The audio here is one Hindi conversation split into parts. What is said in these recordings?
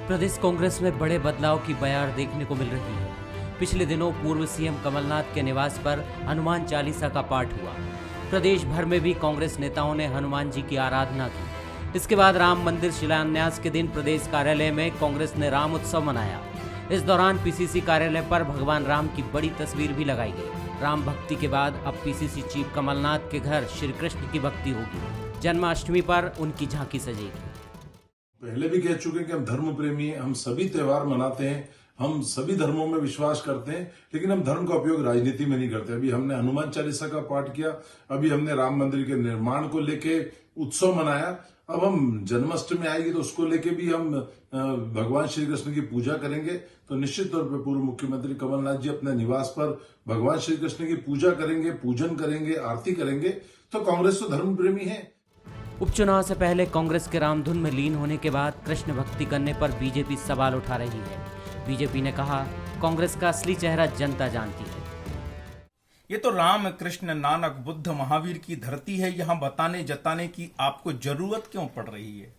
प्रदेश कांग्रेस में बड़े बदलाव की बयार देखने को मिल रही है। पिछले दिनों पूर्व सीएम कमलनाथ के निवास पर हनुमान चालीसा का पाठ हुआ। प्रदेश भर में भी कांग्रेस नेताओं ने हनुमान जी की आराधना की। इसके बाद राम मंदिर शिलान्यास के दिन प्रदेश कार्यालय में कांग्रेस ने राम उत्सव मनाया। इस दौरान पीसीसी कार्यालय पर भगवान राम की बड़ी तस्वीर भी लगाई गई। राम भक्ति के बाद अब पीसीसी चीफ कमलनाथ के घर श्री कृष्ण की भक्ति होगी। जन्माष्टमी पर उनकी झांकी सजेगी। पहले भी कह चुके हैं कि हम धर्म प्रेमी हैं, हम सभी त्योहार मनाते हैं, हम सभी धर्मों में विश्वास करते हैं, लेकिन हम धर्म का उपयोग राजनीति में नहीं करते। अभी हमने हनुमान चालीसा का पाठ किया, अभी हमने राम मंदिर के निर्माण को लेके उत्सव मनाया। अब हम जन्माष्टमी आएगी तो उसको लेके भी हम भगवान श्री कृष्ण की पूजा करेंगे। तो निश्चित तौर पर पूर्व मुख्यमंत्री कमलनाथ जी अपने निवास पर भगवान श्री कृष्ण की पूजा करेंगे, पूजन करेंगे, आरती करेंगे। तो कांग्रेस तो धर्म प्रेमी है। उपचुनाव से पहले कांग्रेस के रामधुन में लीन होने के बाद कृष्ण भक्ति करने पर बीजेपी सवाल उठा रही है। बीजेपी ने कहा, कांग्रेस का असली चेहरा जनता जानती है। ये तो राम कृष्ण नानक बुद्ध महावीर की धरती है। यहाँ बताने जताने की आपको जरूरत क्यों पड़ रही है?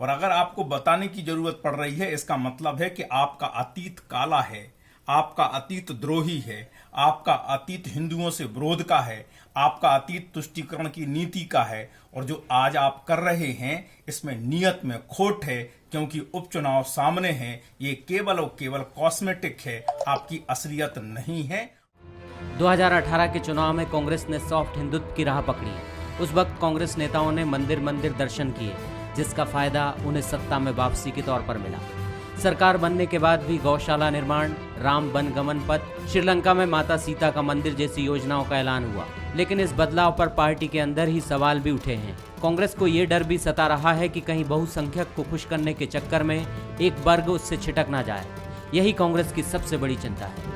और अगर आपको बताने की जरूरत पड़ रही है, इसका मतलब है कि आपका अतीत काला है, आपका अतीत द्रोही है, आपका अतीत हिंदुओं से विरोध का है, आपका अतीत तुष्टीकरण की नीति का है। और जो आज आप कर रहे हैं इसमें नियत में खोट है, क्योंकि उपचुनाव सामने हैं। ये केवल और केवल कॉस्मेटिक है, आपकी असलियत नहीं है। 2018 के चुनाव में कांग्रेस ने सॉफ्ट हिंदुत्व की राह पकड़ी। उस वक्त कांग्रेस नेताओं ने मंदिर मंदिर दर्शन किए, जिसका फायदा उन्हें सत्ता में वापसी के तौर पर मिला। सरकार बनने के बाद भी गौशाला निर्माण, राम वन गमन पथ, श्रीलंका में माता सीता का मंदिर जैसी योजनाओं का ऐलान हुआ। लेकिन इस बदलाव पर पार्टी के अंदर ही सवाल भी उठे हैं। कांग्रेस को ये डर भी सता रहा है कि कहीं बहुसंख्यक को खुश करने के चक्कर में एक वर्ग उससे छिटक ना जाए। यही कांग्रेस की सबसे बड़ी चिंता है।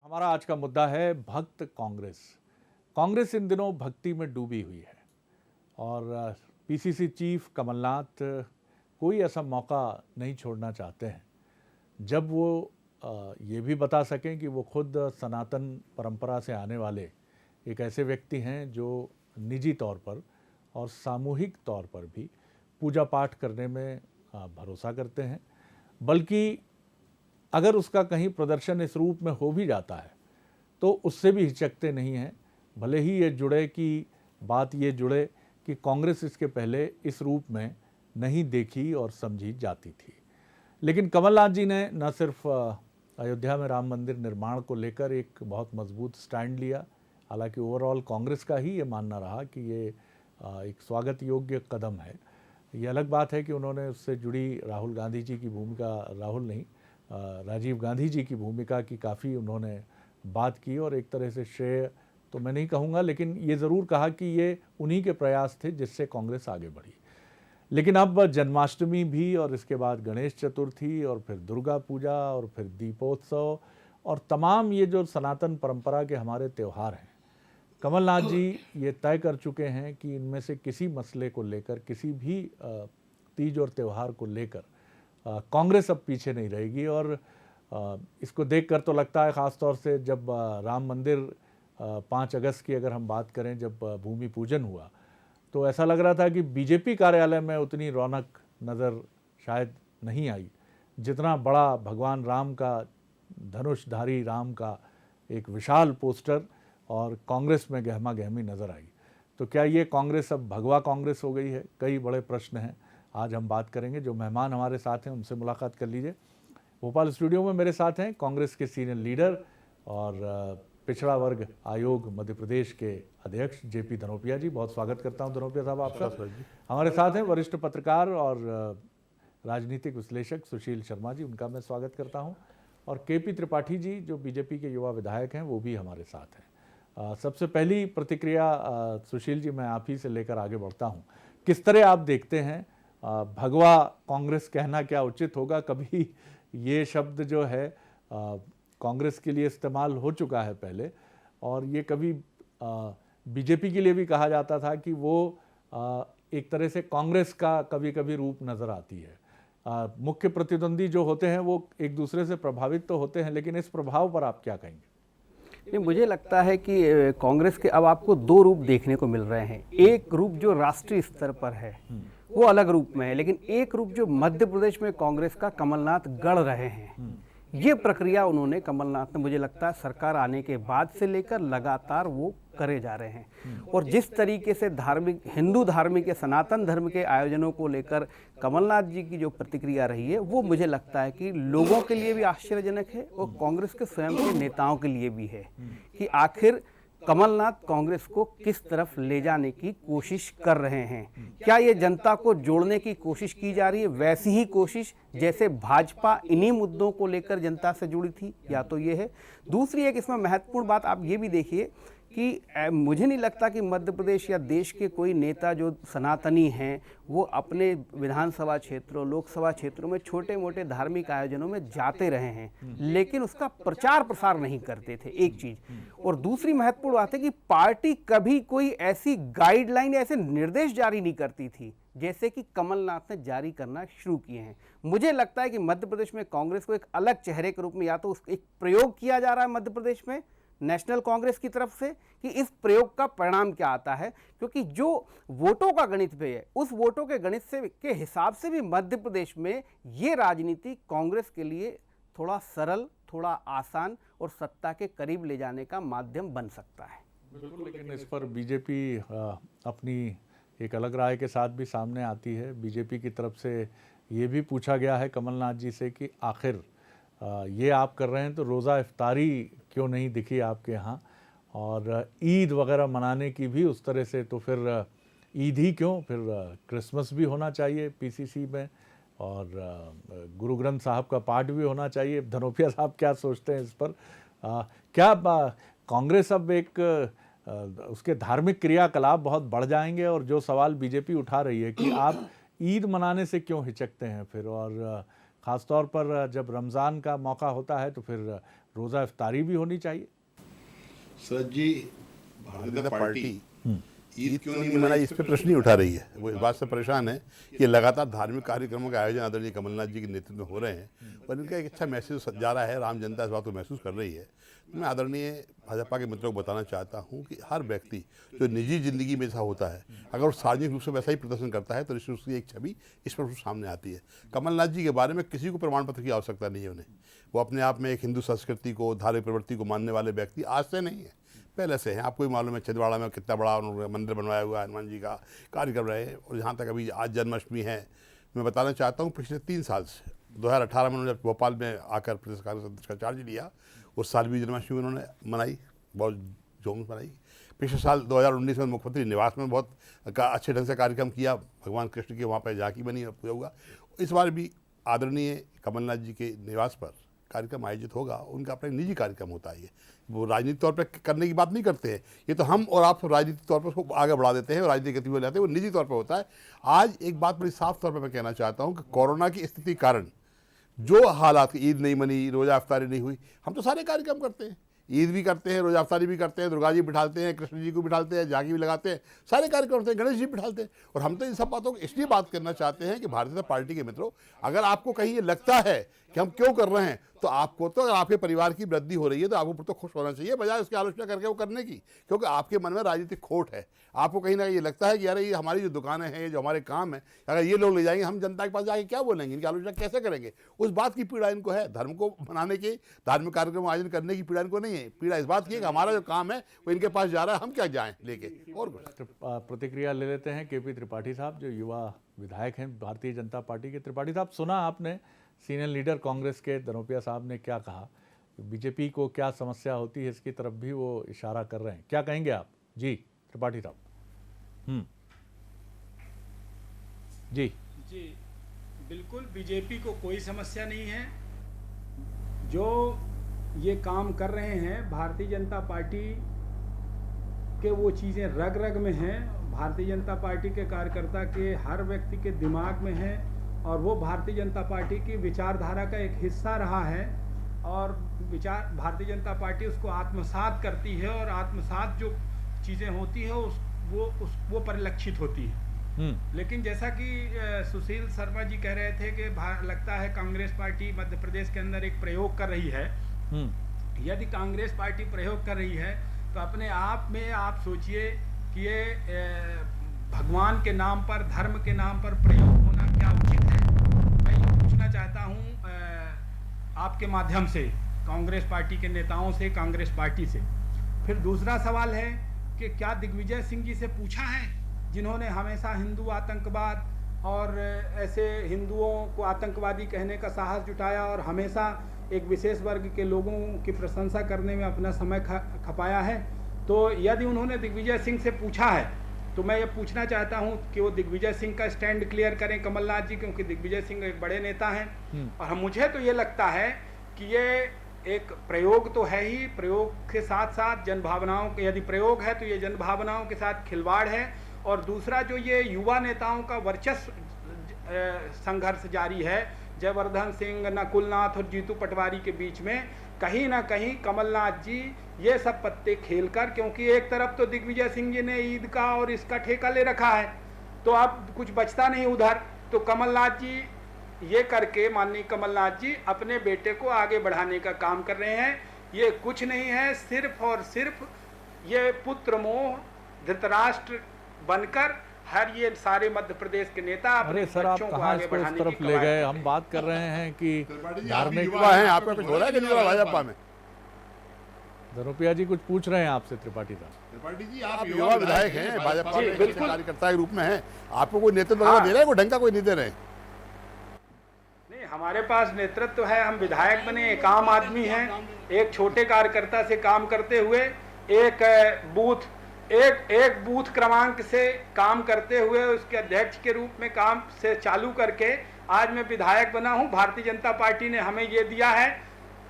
हमारा आज का मुद्दा है भक्त कांग्रेस। कांग्रेस इन दिनों भक्ति में डूबी हुई है और पीसीसी चीफ कमलनाथ कोई ऐसा मौका नहीं छोड़ना चाहते हैं जब वो ये भी बता सकें कि वो खुद सनातन परंपरा से आने वाले एक ऐसे व्यक्ति हैं जो निजी तौर पर और सामूहिक तौर पर भी पूजा पाठ करने में भरोसा करते हैं। बल्कि अगर उसका कहीं प्रदर्शन इस रूप में हो भी जाता है तो उससे भी हिचकते नहीं हैं, भले ही ये बात जुड़े कि कांग्रेस इसके पहले इस रूप में नहीं देखी और समझी जाती थी। लेकिन कमलनाथ जी ने न सिर्फ अयोध्या में राम मंदिर निर्माण को लेकर एक बहुत मजबूत स्टैंड लिया, हालांकि ओवरऑल कांग्रेस का ही ये मानना रहा कि ये एक स्वागत योग्य कदम है। ये अलग बात है कि उन्होंने उससे जुड़ी राजीव गांधी जी की भूमिका की काफ़ी उन्होंने बात की और एक तरह से श्रेय तो मैं नहीं कहूँगा, लेकिन ये ज़रूर कहा कि ये उन्हीं के प्रयास थे जिससे कांग्रेस आगे बढ़ी। लेकिन अब जन्माष्टमी भी और इसके बाद गणेश चतुर्थी और फिर दुर्गा पूजा और फिर दीपोत्सव और तमाम ये जो सनातन परंपरा के हमारे त्यौहार हैं, कमलनाथ जी ये तय कर चुके हैं कि इनमें से किसी मसले को लेकर, किसी भी तीज और त्यौहार को लेकर कांग्रेस अब पीछे नहीं रहेगी। और इसको देखकर तो लगता है, ख़ास तौर से जब राम मंदिर 5 अगस्त की अगर हम बात करें, जब भूमि पूजन हुआ तो ऐसा लग रहा था कि बीजेपी कार्यालय में उतनी रौनक नज़र शायद नहीं आई जितना बड़ा भगवान राम का, धनुषधारी राम का एक विशाल पोस्टर और कांग्रेस में गहमा गहमी नज़र आई। तो क्या ये कांग्रेस अब भगवा कांग्रेस हो गई है? कई बड़े प्रश्न हैं, आज हम बात करेंगे। जो मेहमान हमारे साथ हैं उनसे मुलाकात कर लीजिए। भोपाल स्टूडियो में मेरे साथ हैं कांग्रेस के सीनियर लीडर और पिछड़ा वर्ग आयोग मध्य प्रदेश के अध्यक्ष जेपी धनोपिया जी। बहुत स्वागत करता हूं धनोपिया साहब आपका। हमारे साथ हैं वरिष्ठ पत्रकार और राजनीतिक विश्लेषक सुशील शर्मा जी, उनका मैं स्वागत करता हूं। और केपी त्रिपाठी जी जो बीजेपी के युवा विधायक हैं, वो भी हमारे साथ हैं। सबसे पहली प्रतिक्रिया सुशील जी, मैं आप ही से लेकर आगे बढ़ता हूँ। किस तरह आप देखते हैं भगवा कांग्रेस कहना क्या उचित होगा? कभी ये शब्द जो है कांग्रेस के लिए इस्तेमाल हो चुका है पहले, और ये कभी बीजेपी के लिए भी कहा जाता था कि वो एक तरह से कांग्रेस का कभी कभी रूप नज़र आती है। मुख्य प्रतिद्वंदी जो होते हैं वो एक दूसरे से प्रभावित तो होते हैं, लेकिन इस प्रभाव पर आप क्या कहेंगे? नहीं, मुझे लगता है कि कांग्रेस के अब आपको दो रूप देखने को मिल रहे हैं। एक रूप जो राष्ट्रीय स्तर पर है वो अलग रूप में है, लेकिन एक रूप जो मध्य प्रदेश में कांग्रेस का कमलनाथ गढ़ रहे हैं, ये प्रक्रिया उन्होंने, कमलनाथ ने, मुझे लगता है सरकार आने के बाद से लेकर लगातार वो करे जा रहे हैं। और जिस तरीके से धार्मिक, हिंदू धार्मिक के, सनातन धर्म के आयोजनों को लेकर कमलनाथ जी की जो प्रतिक्रिया रही है, वो मुझे लगता है कि लोगों के लिए भी आश्चर्यजनक है और कांग्रेस के स्वयं के नेताओं के लिए भी है कि आखिर कमलनाथ कांग्रेस को किस तरफ ले जाने की कोशिश कर रहे हैं। क्या ये जनता को जोड़ने की कोशिश की जा रही है, वैसी ही कोशिश जैसे भाजपा इन्हीं मुद्दों को लेकर जनता से जुड़ी थी, या तो ये है। दूसरी एक इसमें महत्वपूर्ण बात आप ये भी देखिए कि मुझे नहीं लगता कि मध्य प्रदेश या देश के कोई नेता जो सनातनी हैं वो अपने विधानसभा क्षेत्रों, लोकसभा क्षेत्रों में छोटे मोटे धार्मिक आयोजनों में जाते रहे हैं, लेकिन उसका प्रचार प्रसार नहीं करते थे, एक चीज। और दूसरी महत्वपूर्ण बात है कि पार्टी कभी कोई ऐसी गाइडलाइन, ऐसे निर्देश जारी नहीं करती थी जैसे कि कमलनाथ ने जारी करना शुरू किए हैं। मुझे लगता है कि मध्य प्रदेश में कांग्रेस को एक अलग चेहरे के रूप में या तो एक प्रयोग किया जा रहा है मध्य प्रदेश में नेशनल कांग्रेस की तरफ से कि इस प्रयोग का परिणाम क्या आता है, क्योंकि जो वोटों का गणित पे है उस वोटों के गणित से के हिसाब से भी मध्य प्रदेश में ये राजनीति कांग्रेस के लिए थोड़ा सरल, थोड़ा आसान और सत्ता के करीब ले जाने का माध्यम बन सकता है। बिल्कुल, लेकिन इस पर बीजेपी अपनी एक अलग राय के साथ भी सामने आती है। बीजेपी की तरफ से ये भी पूछा गया है कमलनाथ जी से कि आखिर ये आप कर रहे हैं तो रोज़ा इफ्तारी क्यों नहीं दिखी आपके यहाँ, और ईद वगैरह मनाने की भी उस तरह से, तो फिर ईद ही क्यों, फिर क्रिसमस भी होना चाहिए पीसीसी में, और गुरु ग्रंथ साहब का पाठ भी होना चाहिए। धनोपिया साहब क्या सोचते हैं इस पर? क्या कांग्रेस अब एक उसके धार्मिक क्रियाकलाप बहुत बढ़ जाएंगे? और जो सवाल बीजेपी उठा रही है कि आप ईद मनाने से क्यों हिचकते हैं फिर, और ख़ासतौर पर जब रमज़ान का मौका होता है तो फिर रोज़ा इफ्तारी भी होनी चाहिए। सर जी, भारतीय जनता पार्टी ईद क्यों नहीं मनाई, इस पर प्रश्न ही उठा रही है। वो इस बात से परेशान है कि लगातार धार्मिक कार्यक्रमों का आयोजन आदरणीय कमलनाथ जी के नेतृत्व में हो रहे हैं और इनका एक अच्छा मैसेज जा रहा है, राम जनता इस बात को महसूस कर रही है। मैं आदरणीय भाजपा के मित्रों को बताना चाहता हूं कि हर व्यक्ति जो निजी जिंदगी में ऐसा होता है, अगर वो सार्वजनिक रूप से वैसा ही प्रदर्शन करता है तो निश्चित उसकी एक छवि इस पर सामने आती है। कमलनाथ जी के बारे में किसी को प्रमाण पत्र की आवश्यकता नहीं है उन्हें। वो अपने आप में एक हिंदू संस्कृति को, धार्मिक प्रवृत्ति को मानने वाले व्यक्ति आज से नहीं है, पहले से हैं। आपको भी मालूम है छिंदवाड़ा में कितना बड़ा उन्होंने मंदिर बनवाया हुआ है, हनुमान जी का कार्य कर रहे हैं। और यहाँ तक अभी आज जन्माष्टमी है, मैं बताना चाहता हूँ पिछले 3 साल से 2018 में उन्होंने भोपाल में आकर प्रदेश कांग्रेस अध्यक्ष का चार्ज लिया, उस साल भी जन्माष्टमी उन्होंने मनाई, बहुत जोम से मनाई। पिछले साल 2019 में मुख्यमंत्री निवास में बहुत अच्छे ढंग से कार्यक्रम किया, भगवान कृष्ण की वहाँ पर झांकी बनी, पूजा हुआ। इस बार भी आदरणीय कमलनाथ जी के निवास पर कार्यक्रम आयोजित होगा। उनका अपना निजी कार्यक्रम होता है, ये वो राजनीतिक तौर पर करने की बात नहीं करते हैं। ये तो हम और आप राजनीतिक तौर पर उसको आगे बढ़ा देते हैं और राजनीतिक गतिविधि हो जाते हैं, वो निजी तौर पर होता है। आज एक बात बड़ी साफ तौर पर मैं कहना चाहता हूँ कि कोरोना की स्थिति के कारण जो हालात, ईद नहीं मनी, रोजा इफ्तारी नहीं हुई, हम तो सारे कार्यक्रम करते हैं, ईद भी करते हैं, रोजा इफ्तारी भी करते हैं, दुर्गा जी बिठाते हैं, कृष्ण जी को बिठाते हैं, झांकी भी लगाते हैं, सारे कार्यक्रम करते हैं, गणेश जी बिठाते हैं। और हम तो इन सब बातों को इसलिए बात करना चाहते हैं कि भारतीय जनता पार्टी के मित्रों, अगर आपको कहीं ये लगता है कि हम क्यों कर रहे हैं, तो आपको तो अगर आपके परिवार की वृद्धि हो रही है तो आपको तो खुश होना चाहिए, बजाय उसकी आलोचना करके वो करने की, क्योंकि आपके मन में राजनीतिक खोट है। आपको कहीं ना कहीं ये लगता है कि यार ये हमारी जो दुकानें हैं, जो हमारे काम है, अगर ये लोग ले जाएंगे, हम जनता के पास जाके क्या बोलेंगे, इनकी आलोचना कैसे करेंगे, उस बात की पीड़ा इनको है। धर्म को मनाने की, धार्मिक कार्यक्रम आयोजन करने की पीड़ा इनको नहीं है। पीड़ा इस बात की है कि हमारा जो काम है वो इनके पास जा रहा है, हम क्या जाएं लेके। और प्रतिक्रिया ले लेते हैं केपी त्रिपाठी साहब, जो युवा विधायक हैं भारतीय जनता पार्टी के। त्रिपाठी साहब, सुना आपने सीनियर लीडर कांग्रेस के धनोपिया साहब ने क्या कहा, बीजेपी को क्या समस्या होती है इसकी तरफ भी वो इशारा कर रहे हैं, क्या कहेंगे आप? जी त्रिपाठी साहब। जी जी बिल्कुल, बीजेपी को कोई समस्या नहीं है। जो ये काम कर रहे हैं भारतीय जनता पार्टी के, वो चीज़ें रग रग में हैं, भारतीय जनता पार्टी के कार्यकर्ता के हर व्यक्ति के दिमाग में है, और वो भारतीय जनता पार्टी की विचारधारा का एक हिस्सा रहा है, और भारतीय जनता पार्टी उसको आत्मसात करती है, और आत्मसात जो चीज़ें होती है वो परिलक्षित होती है। लेकिन जैसा कि सुशील शर्मा जी कह रहे थे कि लगता है कांग्रेस पार्टी मध्य प्रदेश के अंदर एक प्रयोग कर रही है, यदि कांग्रेस पार्टी प्रयोग कर रही है तो अपने आप में आप सोचिए कि ये भगवान के नाम पर, धर्म के नाम पर प्रयोग होना क्या उचित है। मैं ये पूछना चाहता हूँ आपके माध्यम से कांग्रेस पार्टी के नेताओं से, कांग्रेस पार्टी से। फिर दूसरा सवाल है कि क्या दिग्विजय सिंह जी से पूछा है, जिन्होंने हमेशा हिंदू आतंकवाद और ऐसे हिंदुओं को आतंकवादी कहने का साहस जुटाया और हमेशा एक विशेष वर्ग के लोगों की प्रशंसा करने में अपना समय खपाया है। तो यदि उन्होंने दिग्विजय सिंह से पूछा है तो मैं ये पूछना चाहता हूं कि वो दिग्विजय सिंह का स्टैंड क्लियर करें कमलनाथ जी, क्योंकि दिग्विजय सिंह एक बड़े नेता हैं। और मुझे तो ये लगता है कि ये एक प्रयोग तो है ही, प्रयोग के साथ साथ जनभावनाओं के, यदि प्रयोग है तो ये जनभावनाओं के साथ खिलवाड़ है। और दूसरा जो ये युवा नेताओं का वर्चस्व संघर्ष जारी है, जयवर्धन सिंह, नकुलनाथ और जीतू पटवारी के बीच में, कहीं ना कहीं कमलनाथ जी ये सब पत्ते खेलकर, क्योंकि एक तरफ तो दिग्विजय सिंह जी ने ईद का और इसका ठेका ले रखा है तो अब कुछ बचता नहीं उधर, तो कमलनाथ जी ये करके, माननीय कमलनाथ जी अपने बेटे को आगे बढ़ाने का काम कर रहे हैं। ये कुछ नहीं है, सिर्फ और सिर्फ ये पुत्र मोह, धृतराष्ट्र बनकर हर ये सारे मध्य प्रदेश के नेता अपने अरे सर, आप बच्चों को कहाँ आगे इसको इस बढ़ाने तरफ की ले कवायद गए? कर हम रहे बात कर रहे हैं कि धार्मिक युवा है, आपका कुछ हो रहा है कि नहीं हो रहा भाजपा में? धनुपिया जी कुछ पूछ रहे हैं आपसे, त्रिपाठी साहब। त्रिपाठी जी, आप युवा विधायक हैं, भाजपा में कार्यकर्ता के रूप में हैं, आपको कोई नेतृत्व वगैरह दे रहा है? कोई ढंग का कोई नहीं दे रहे? नहीं, हमारे पास नेतृत्व है, हम विधायक बने, एक आम आदमी हैं, एक छोटे कार्यकर्ता से काम करते हुए, एक बूथ क्रमांक से काम करते हुए उसके अध्यक्ष के रूप में काम से चालू करके आज मैं विधायक बना हूं। भारतीय जनता पार्टी ने हमें ये दिया है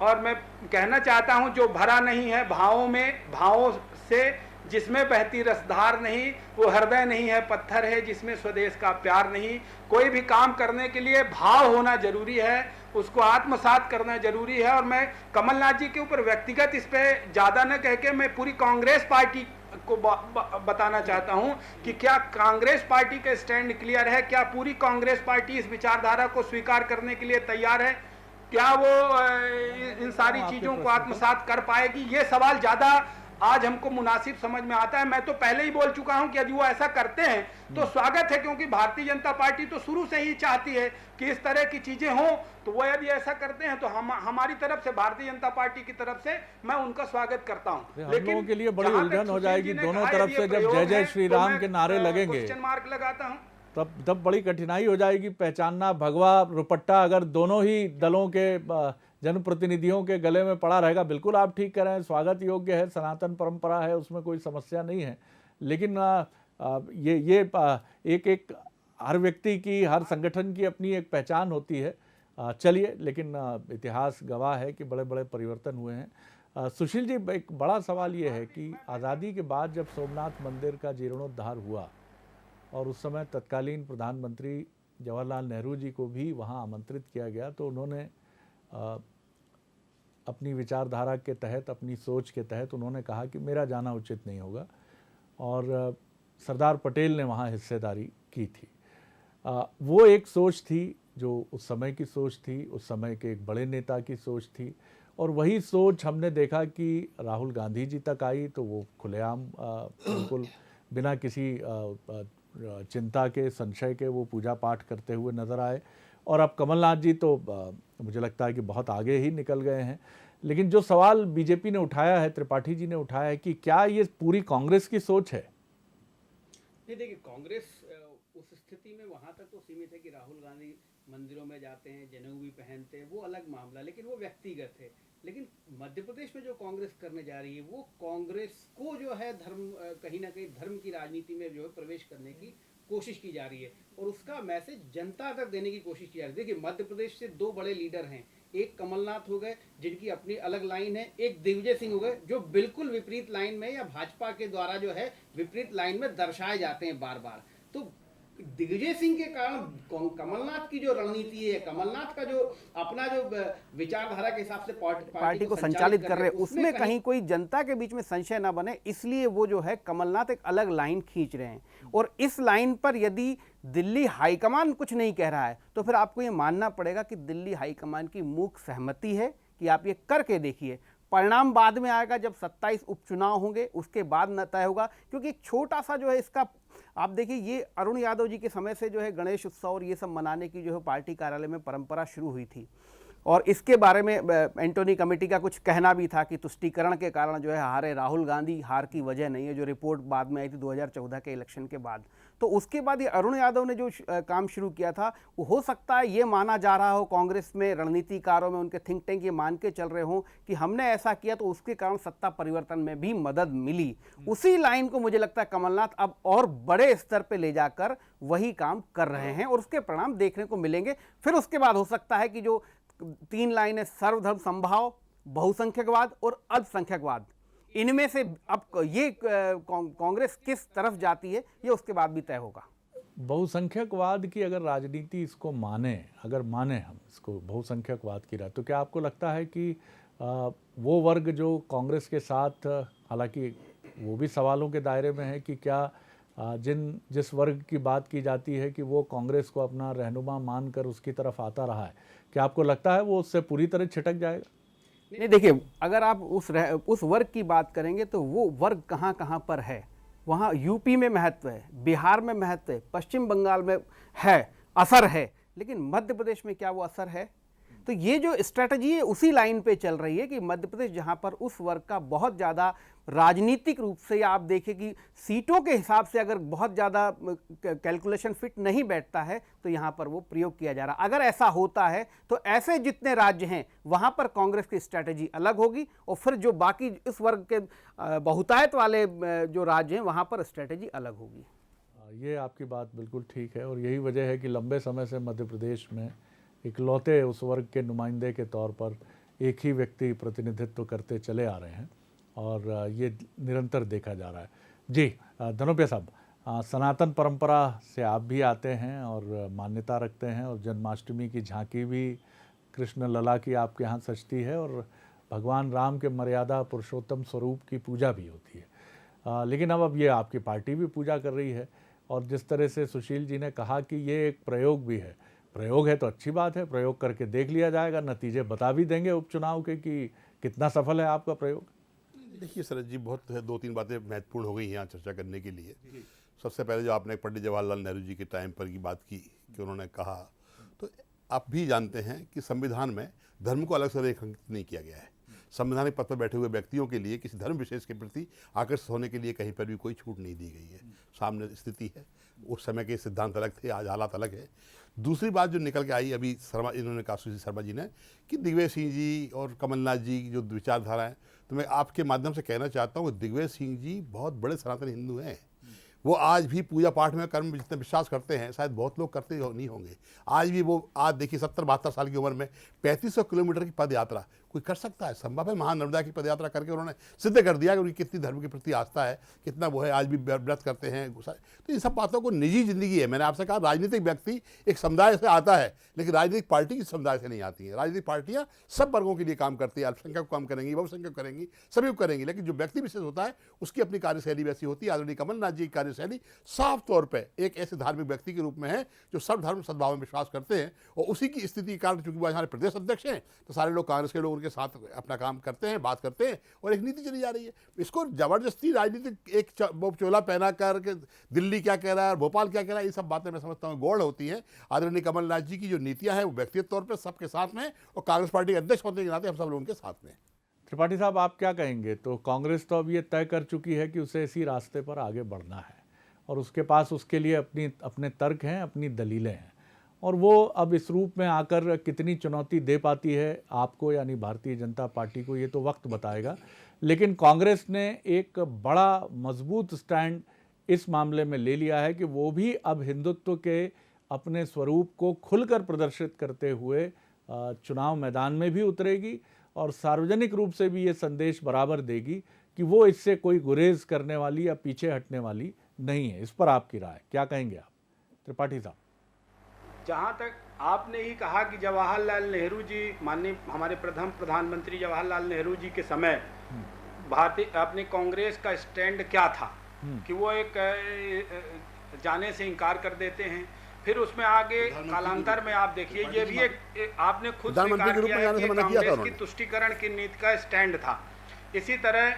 और मैं कहना चाहता हूं, जो भरा नहीं है भावों में, भावों से जिसमें बहती रसधार नहीं, वो हृदय नहीं है, पत्थर है जिसमें स्वदेश का प्यार नहीं। कोई भी काम करने के लिए भाव होना जरूरी है, उसको आत्मसात करना जरूरी है। और मैं कमलनाथ जी के ऊपर व्यक्तिगत इस पे ज्यादा न कह के मैं पूरी कांग्रेस पार्टी को बताना चाहता हूं कि क्या कांग्रेस पार्टी का स्टैंड क्लियर है? क्या पूरी कांग्रेस पार्टी इस विचारधारा को स्वीकार करने के लिए तैयार है? क्या वो इन सारी चीजों को आत्मसात कर पाएगी? ये सवाल ज्यादा आज हमको मुनासिब समझ में आता है। मैं तो पहले ही बोल चुका हूं कि यदि वो ऐसा करते हैं तो स्वागत है, क्योंकि भारतीय जनता पार्टी तो शुरू से ही चाहती है कि इस तरह की चीजें हों। तो वो यदि ऐसा करते हैं तो हमारी तरफ से, भारतीय जनता पार्टी की तरफ से मैं उनका स्वागत करता हूं। लेकिन हम लोगों के लिए बड़ी उलझन हो जाएगी दोनों तरफ से, जब जय जय श्री राम के नारे लगेंगे क्वेश्चन मार्क लगाता हूं, तब बड़ी कठिनाई हो जाएगी पहचानना। भगवा रुपट्टा अगर दोनों ही दलों के जनप्रतिनिधियों के गले में पड़ा रहेगा। बिल्कुल आप ठीक कह रहे हैं, स्वागत योग्य है, सनातन परंपरा है, उसमें कोई समस्या नहीं है। लेकिन ये एक हर व्यक्ति की, हर संगठन की अपनी एक पहचान होती है। चलिए, लेकिन इतिहास गवाह है कि बड़े बड़े परिवर्तन हुए हैं। सुशील जी, एक बड़ा सवाल ये है कि आज़ादी के बाद जब सोमनाथ मंदिर का जीर्णोद्धार हुआ और उस समय तत्कालीन प्रधानमंत्री जवाहरलाल नेहरू जी को भी वहाँ आमंत्रित किया गया, तो उन्होंने अपनी विचारधारा के तहत, अपनी सोच के तहत उन्होंने कहा कि मेरा जाना उचित नहीं होगा, और सरदार पटेल ने वहाँ हिस्सेदारी की थी। वो एक सोच थी जो उस समय की सोच थी, उस समय के एक बड़े नेता की सोच थी, और वही सोच हमने देखा कि राहुल गांधी जी तक आई तो वो खुलेआम बिल्कुल बिना किसी चिंता के, संशय के वो पूजा पाठ करते हुए नज़र आए। और अब कमलनाथ जी तो मुझे लगता है कि बहुत आगे ही निकल गए हैं। लेकिन जो सवाल बीजेपी ने उठाया है, त्रिपाठी जी ने उठाया है, कि क्या ये पूरी कांग्रेस की सोच है? नहीं, देखिए, कांग्रेस उस स्थिति में वहां तक तो सीमित है कि राहुल गांधी मंदिरों में जाते हैं, जनेऊ भी पहनते हैं, वो अलग मामला, लेकिन वो व्यक्तिगत है। लेकिन मध्य प्रदेश में जो कांग्रेस करने जा रही है, वो कांग्रेस को जो है धर्म, कहीं ना कहीं धर्म की राजनीति में जो है प्रवेश करने की कोशिश की जा रही है, और उसका मैसेज जनता तक देने की कोशिश की जा रही है। देखिए, मध्य प्रदेश से दो बड़े लीडर हैं, एक कमलनाथ हो गए जिनकी अपनी अलग लाइन है, एक दिग्विजय सिंह हो गए जो बिल्कुल विपरीत लाइन में, या भाजपा के द्वारा जो है विपरीत लाइन में दर्शाए जाते हैं बार बार। तो दिग्विजय सिंह के कारण कमलनाथ की जो रणनीति है, कमलनाथ का जो अपना जो विचारधारा के हिसाब से पार्टी को संचालित कर रहे हैं, उसमें कहीं कोई जनता के बीच में संशय ना बने, इसलिए वो जो है कमलनाथ एक अलग लाइन खींच रहे हैं। और इस लाइन पर यदि दिल्ली हाईकमान कुछ नहीं कह रहा है तो फिर आपको ये मानना पड़ेगा कि दिल्ली हाईकमान की मूक सहमति है कि आप ये करके देखिए। परिणाम बाद में आएगा, जब 27 उपचुनाव होंगे उसके बाद न तय होगा। क्योंकि एक छोटा सा जो है इसका, आप देखिए, ये अरुण यादव जी के समय से जो है गणेश उत्सव और ये सब मनाने की जो है पार्टी कार्यालय में परंपरा शुरू हुई थी, और इसके बारे में एंटोनी कमेटी का कुछ कहना भी था कि तुष्टीकरण के कारण जो है हारे राहुल गांधी, हार की वजह नहीं है, जो रिपोर्ट बाद में आई थी 2014 के इलेक्शन के बाद। तो उसके बाद ये अरुण यादव ने जो काम शुरू किया था, वो हो सकता है ये माना जा रहा हो कांग्रेस में, रणनीतिकारों में, उनके थिंक टैंक ये मान के चल रहे हों कि हमने ऐसा किया तो उसके कारण सत्ता परिवर्तन में भी मदद मिली। उसी लाइन को मुझे लगता है कमलनाथ अब और बड़े स्तर पर ले जाकर वही काम कर रहे हैं, और उसके परिणाम देखने को मिलेंगे। फिर उसके बाद हो सकता है कि जो 3 लाइनें, सर्वधर्म समभाव, बहुसंख्यकवाद और अल्पसंख्यकवाद, इनमें से अब ये कांग्रेस किस तरफ जाती है ये उसके बाद भी तय होगा। बहुसंख्यकवाद की अगर राजनीति इसको माने, अगर माने हम इसको बहुसंख्यकवाद की राह, तो क्या आपको लगता है कि वो वर्ग जो कांग्रेस के साथ, हालांकि वो भी सवालों के दायरे में है कि क्या जिस वर्ग की बात की जाती है कि वो कांग्रेस को अपना रहनुमा मानकर उसकी तरफ आता रहा है, क्या आपको लगता है वो उससे पूरी तरह छिटक जाएगा? नहीं, देखिए, अगर आप उस वर्ग की बात करेंगे तो वो वर्ग कहाँ कहाँ पर है। वहाँ यूपी में महत्व है, बिहार में महत्व है, पश्चिम बंगाल में है, असर है, लेकिन मध्य प्रदेश में क्या वो असर है? तो ये जो स्ट्रैटेजी है उसी लाइन पे चल रही है कि मध्य प्रदेश जहाँ पर उस वर्ग का बहुत ज़्यादा राजनीतिक रूप से, या आप देखें कि सीटों के हिसाब से अगर बहुत ज़्यादा कैलकुलेशन फिट नहीं बैठता है तो यहाँ पर वो प्रयोग किया जा रहा। अगर ऐसा होता है तो ऐसे जितने राज्य हैं वहाँ पर कांग्रेस की स्ट्रैटेजी अलग होगी, और फिर जो बाकी इस वर्ग के बहुतायत वाले जो राज्य हैं वहाँ पर स्ट्रैटेजी अलग होगी। ये आपकी बात बिल्कुल ठीक है, और यही वजह है कि लंबे समय से मध्य प्रदेश में इकलौते उस वर्ग के नुमाइंदे के तौर पर एक ही व्यक्ति प्रतिनिधित्व करते चले आ रहे हैं, और ये निरंतर देखा जा रहा है। जी धनोपिया साहब, सनातन परंपरा से आप भी आते हैं और मान्यता रखते हैं, और जन्माष्टमी की झांकी भी कृष्ण लला की आपके यहाँ सजती है, और भगवान राम के मर्यादा पुरुषोत्तम स्वरूप की पूजा भी होती है। लेकिन अब ये आपकी पार्टी भी पूजा कर रही है, और जिस तरह से सुशील जी ने कहा कि ये एक प्रयोग भी है, प्रयोग है तो अच्छी बात है, प्रयोग करके देख लिया जाएगा, नतीजे बता भी देंगे उपचुनाव के कि कितना सफल है आपका प्रयोग। देखिए शरद जी, बहुत 2-3 बातें महत्वपूर्ण हो गई हैं यहाँ चर्चा करने के लिए। सबसे पहले जो आपने पंडित जवाहरलाल नेहरू जी के टाइम पर की बात की कि उन्होंने कहा, तो आप भी जानते हैं कि संविधान में धर्म को अलग से रेखांकित नहीं किया गया है। संवैधानिक पद पर बैठे हुए व्यक्तियों के लिए किसी धर्म विशेष के प्रति आकर्षित होने के लिए कहीं पर भी कोई छूट नहीं दी गई है। सामने स्थिति है, उस समय के सिद्धांत अलग थे, आज हालात अलग है। दूसरी बात जो निकल के आई अभी इन्होंने कहा, सुशील शर्मा जी ने, कि दिग्विजय सिंह जी और कमलनाथ जी की जो विचारधारा है, तो मैं आपके माध्यम से कहना चाहता हूँ दिग्विजय सिंह जी बहुत बड़े सनातन हिंदू हैं। वो आज भी पूजा पाठ में, कर्म में जितना विश्वास करते हैं शायद बहुत लोग करते नहीं होंगे। आज भी वो, आज देखिए 70-72 साल की उम्र में 3500 किलोमीटर की पद यात्रा कोई कर सकता है, संभव है। महानर्मदा की पद यात्रा करके उन्होंने सिद्ध कर दिया कि उनकी कितनी धर्म के प्रति आस्था है, कितना वो है, आज भी व्रत करते हैं। तो इन सब बातों को निजी जिंदगी है। मैंने आपसे कहा राजनीतिक व्यक्ति एक समुदाय से आता है, लेकिन राजनीतिक पार्टी किस समुदाय से नहीं आती है। राजनीतिक पार्टियां सब वर्गों के लिए काम करती है, अल्पसंख्यक को काम करेंगी, बहुसंख्यक करेंगी, सभी को करेंगी, लेकिन जो व्यक्ति विशेष होता है उसकी अपनी कार्यशैली वैसी होती है। आदरणीय कमलनाथ जी की कार्यशैली साफ तौर पर एक ऐसे धार्मिक व्यक्ति के रूप में है जो सर्वधर्म सद्भाव में विश्वास करते हैं, और उसी की स्थिति के कारण, चूंकि वो हमारे प्रदेश अध्यक्ष हैं, तो सारे लोग कांग्रेस के लोग उनके साथ अपना काम करते हैं, बात करते हैं, और एक नीति चली जा रही है। इसको जबरदस्ती राजनीतिक एक चोला पहना कर के दिल्ली क्या कह रहा है और भोपाल क्या कह रहा है, ये सब बातें मैं समझता हूँ गौड़ होती हैं। आदरणीय कमलनाथ जी की जो नीतियां हैं वो व्यक्तिगत तौर पर सबके साथ में, और कांग्रेस पार्टी के अध्यक्ष होने के नाते हम सब लोग उनके साथ में। त्रिपाठी साहब, आप क्या कहेंगे? तो कांग्रेस तो अब ये तय कर चुकी है कि उसे इसी रास्ते पर आगे बढ़ना है, और उसके पास उसके लिए अपने तर्क हैं, अपनी दलीलें हैं, और वो अब इस रूप में आकर कितनी चुनौती दे पाती है आपको, यानी भारतीय जनता पार्टी को, ये तो वक्त बताएगा। लेकिन कांग्रेस ने एक बड़ा मजबूत स्टैंड इस मामले में ले लिया है कि वो भी अब हिंदुत्व के अपने स्वरूप को खुलकर प्रदर्शित करते हुए चुनाव मैदान में भी उतरेगी, और सार्वजनिक रूप से भी ये संदेश बराबर देगी कि वो इससे कोई गुरेज करने वाली या पीछे हटने वाली नहीं है। इस पर आपकी राय क्या कहेंगे आप त्रिपाठी साहब? जहाँ तक आपने ही कहा कि जवाहरलाल नेहरू जी, माननीय हमारे प्रथम प्रधानमंत्री जवाहरलाल नेहरू जी के समय भारतीय अपने कांग्रेस का स्टैंड क्या था कि वो एक जाने से इनकार कर देते हैं, फिर उसमें आगे कालांतर में आप देखिए ये भी एक आपने खुद प्रधानमंत्री स्वीकार के रूप में किया है जाने कि से मना किया था कांग्रेस की उन्होंने। तुष्टीकरण की नीति का स्टैंड था। इसी तरह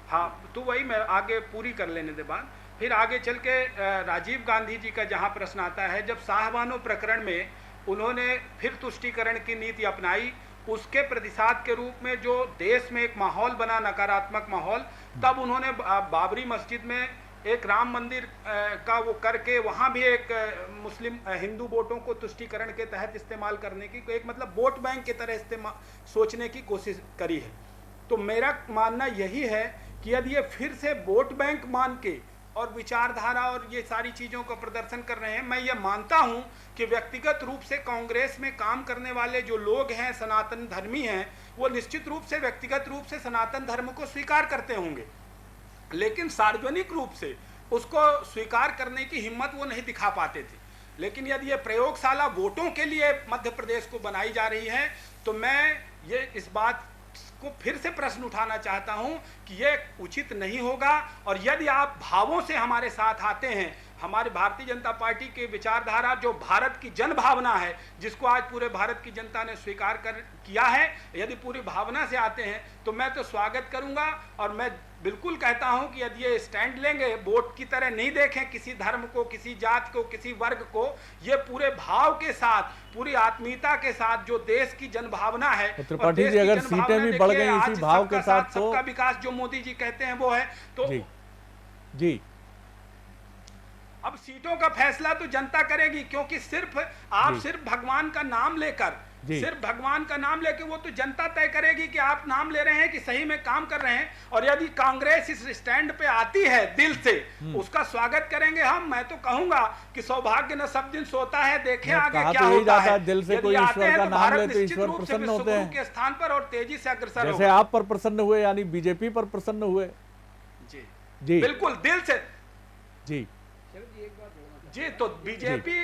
हाँ, तो वही मैं आगे पूरी कर लेने के बाद फिर आगे चल के राजीव गांधी जी का जहाँ प्रश्न आता है, जब साहबानो प्रकरण में उन्होंने फिर तुष्टीकरण की नीति अपनाई, उसके प्रतिसाद के रूप में जो देश में एक माहौल बना, नकारात्मक माहौल, तब उन्होंने बाबरी मस्जिद में एक राम मंदिर का वो करके वहाँ भी एक मुस्लिम हिंदू वोटों को तुष्टीकरण के तहत इस्तेमाल करने की एक मतलब वोट बैंक की तरह इस्तेमाल सोचने की कोशिश करी है। तो मेरा मानना यही है कि यदि ये फिर से वोट बैंक मान के और विचारधारा और ये सारी चीज़ों का प्रदर्शन कर रहे हैं, मैं ये मानता हूं कि व्यक्तिगत रूप से कांग्रेस में काम करने वाले जो लोग हैं, सनातन धर्मी हैं, वो निश्चित रूप से व्यक्तिगत रूप से सनातन धर्म को स्वीकार करते होंगे, लेकिन सार्वजनिक रूप से उसको स्वीकार करने की हिम्मत वो नहीं दिखा पाते थे। लेकिन यदि ये प्रयोगशाला वोटों के लिए मध्य प्रदेश को बनाई जा रही है, तो मैं ये इस बात को फिर से प्रश्न उठाना चाहता हूं कि ये उचित नहीं होगा। और यदि आप भावों से हमारे साथ आते हैं, हमारे भारतीय जनता पार्टी के विचारधारा जो भारत की जन भावना है, जिसको आज पूरे भारत की जनता ने स्वीकार किया है, यदि पूरी भावना से आते हैं तो मैं तो स्वागत करूंगा। और मैं बिल्कुल कहता हूं कि यदि ये स्टैंड लेंगे, वोट की तरह नहीं देखें किसी धर्म को, किसी जात को, किसी वर्ग को, ये पूरे भाव के साथ, पूरी आत्मीयता के साथ जो देश की जन भावना है, त्रिपाठी जी अगर सीटें भी बढ़ गई इसी भाव के साथ तो सबका विकास जो मोदी जी कहते हैं वो है। तो जी अब सीटों का फैसला तो जनता करेगी, क्योंकि सिर्फ भगवान का नाम लेकर, सिर्फ भगवान का नाम लेकर वो तो जनता तय करेगी कि आप नाम ले रहे हैं कि सही में काम कर रहे हैं। और यदि कांग्रेस इस स्टैंड पे आती है दिल से, उसका स्वागत करेंगे हम। मैं तो कहूंगा कि सौभाग्य न सब दिन सोता है, देखें आगे क्या होता है। दिल से कोई ईश्वर का नाम ले तो ईश्वर प्रसन्न होते हैं के स्थान पर और तेजी से अग्रसर जैसे आप पर प्रसन्न हुए, यानी बीजेपी पर प्रसन्न हुए। जी बिल्कुल दिल से जी। तो बीजेपी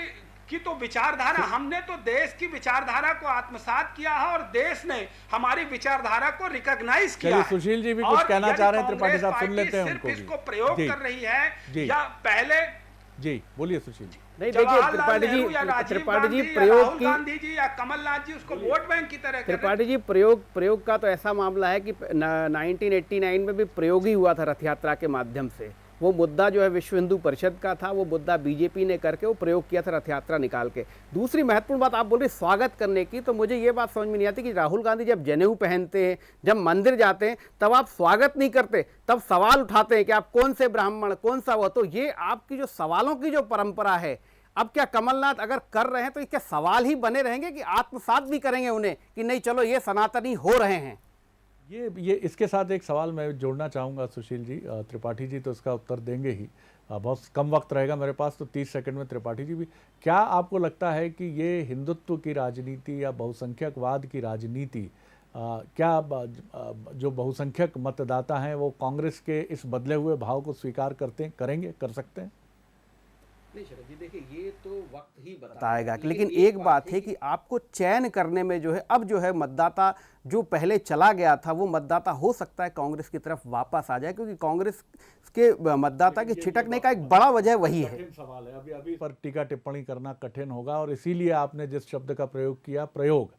की तो विचारधारा, हमने तो देश की विचारधारा को आत्मसात किया है और देश ने हमारी विचारधारा को रिकॉग्नाइज किया है। सुशील जी भी कुछ कहना चाह रहे हैं, त्रिपाठी साहब सुन लेते हैं उनको भी। इसको प्रयोग कर रही है या पहले जी बोलिए सुशील जी। नहीं देखिए त्रिपाठी जी प्रयोग की, गांधी जी या कमलनाथ जी उसको वोट बैंक की तरह, त्रिपाठी जी प्रयोग का तो ऐसा मामला है कि 1989 में भी प्रयोग ही हुआ था रथ यात्रा के माध्यम से। वो मुद्दा जो है विश्व हिंदू परिषद का था, वो मुद्दा बीजेपी ने करके वो प्रयोग किया था रथ यात्रा निकाल के। दूसरी महत्वपूर्ण बात आप बोल रहे स्वागत करने की, तो मुझे ये बात समझ में नहीं आती कि राहुल गांधी जब जनेऊ पहनते हैं, जब मंदिर जाते हैं, तब आप स्वागत नहीं करते, तब सवाल उठाते हैं कि आप कौन से ब्राह्मण, कौन सा वो। तो ये आपकी जो सवालों की जो परंपरा है, अब क्या कमलनाथ अगर कर रहे हैं तो इसके सवाल ही बने रहेंगे कि आत्मसात भी करेंगे उन्हें कि नहीं चलो ये सनातनी हो रहे हैं? ये इसके साथ एक सवाल मैं जोड़ना चाहूँगा सुशील जी। त्रिपाठी जी तो इसका उत्तर देंगे ही, बहुत कम वक्त रहेगा मेरे पास, तो 30 सेकंड में त्रिपाठी जी भी। क्या आपको लगता है कि ये हिंदुत्व की राजनीति या बहुसंख्यकवाद की राजनीति, क्या जो बहुसंख्यक मतदाता हैं वो कांग्रेस के इस बदले हुए भाव को स्वीकार कर सकते हैं? नहीं शरद जी देखिए, ये तो वक्त ही बताएगा। लेकिन एक बात है कि आपको चयन करने में जो है, अब जो है मतदाता जो पहले चला गया था वो मतदाता हो सकता है कांग्रेस की तरफ वापस आ जाए, क्योंकि कांग्रेस के मतदाता की छिटकने का एक बड़ा वजह वही है। सवाल है, अभी पर टीका टिप्पणी करना कठिन होगा, और इसीलिए आपने जिस शब्द का प्रयोग किया, प्रयोग,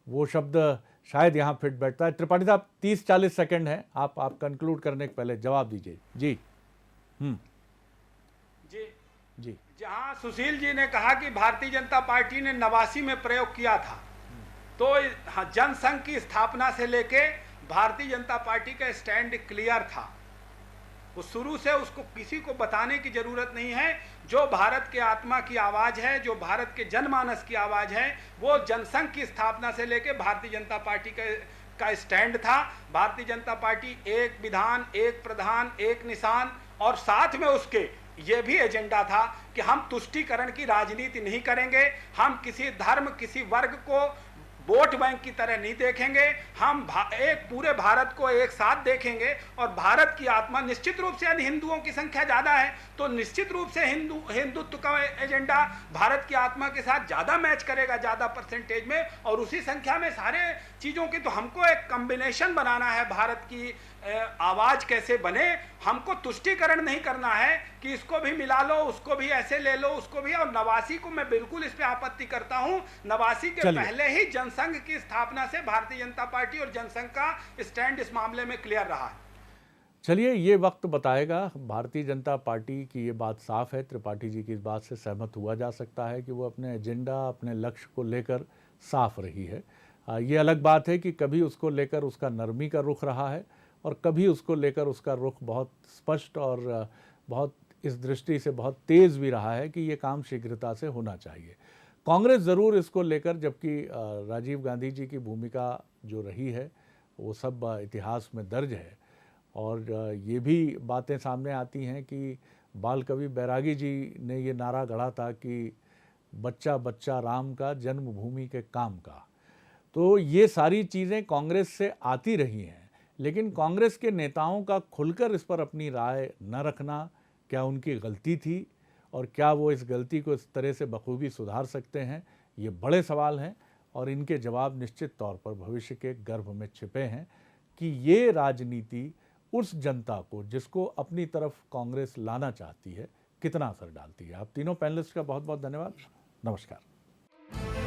वो शब्द शायद यहाँ फिट बैठता है। त्रिपाठी साहब 30-40 सेकंड है, आप कंक्लूड करने के पहले जवाब दीजिए। जी जी जहां सुशील जी ने कहा कि भारतीय जनता पार्टी ने 89 में प्रयोग किया था, तो जनसंघ की स्थापना से लेके भारतीय जनता पार्टी का स्टैंड क्लियर था। वो शुरू से, उसको किसी को बताने की जरूरत नहीं है। जो भारत के आत्मा की आवाज है, जो भारत के जनमानस की आवाज है, वो जनसंघ की स्थापना से लेके भारतीय जनता पार्टी का स्टैंड था। भारतीय जनता पार्टी एक विधान, एक प्रधान, एक निशान, और साथ में उसके ये भी एजेंडा था कि हम तुष्टीकरण की राजनीति नहीं करेंगे, हम किसी धर्म, किसी वर्ग को वोट बैंक की तरह नहीं देखेंगे, हम एक पूरे भारत को एक साथ देखेंगे। और भारत की आत्मा, निश्चित रूप से यदि हिंदुओं की संख्या ज्यादा है तो निश्चित रूप से हिंदुत्व का एजेंडा भारत की आत्मा के साथ ज्यादा मैच करेगा, ज्यादा परसेंटेज में, और उसी संख्या में सारे चीजों की। तो हमको एक कॉम्बिनेशन बनाना है भारत की आवाज कैसे बने। हमको तुष्टीकरण नहीं करना है कि इसको भी मिला लो, उसको भी ऐसे ले लो, उसको भी। और नवासी को मैं बिल्कुल इस पे आपत्ति करता हूं। नवासी के पहले ही जनसंघ की स्थापना से भारतीय जनता पार्टी और जनसंघ का स्टैंड इस मामले में क्लियर रहा है। चलिए, ये वक्त बताएगा। भारतीय जनता पार्टी की ये बात साफ है, त्रिपाठी जी की इस बात से सहमत हुआ जा सकता है कि वो अपने एजेंडा, अपने लक्ष्य को लेकर साफ रही है। ये अलग बात है कि कभी उसको लेकर उसका नरमी का रुख रहा है और कभी उसको लेकर उसका रुख बहुत स्पष्ट और बहुत इस दृष्टि से बहुत तेज़ भी रहा है कि ये काम शीघ्रता से होना चाहिए। कांग्रेस ज़रूर इसको लेकर, जबकि राजीव गांधी जी की भूमिका जो रही है वो सब इतिहास में दर्ज है। और ये भी बातें सामने आती हैं कि बाल कवि बैरागी जी ने ये नारा गढ़ा था कि बच्चा बच्चा राम का, जन्मभूमि के काम का। तो ये सारी चीज़ें कांग्रेस से आती रही हैं, लेकिन कांग्रेस के नेताओं का खुलकर इस पर अपनी राय न रखना, क्या उनकी गलती थी और क्या वो इस गलती को इस तरह से बखूबी सुधार सकते हैं, ये बड़े सवाल हैं। और इनके जवाब निश्चित तौर पर भविष्य के गर्भ में छिपे हैं कि ये राजनीति उस जनता को जिसको अपनी तरफ कांग्रेस लाना चाहती है कितना असर डालती है। आप तीनों पैनलिस्ट का बहुत बहुत धन्यवाद। नमस्कार।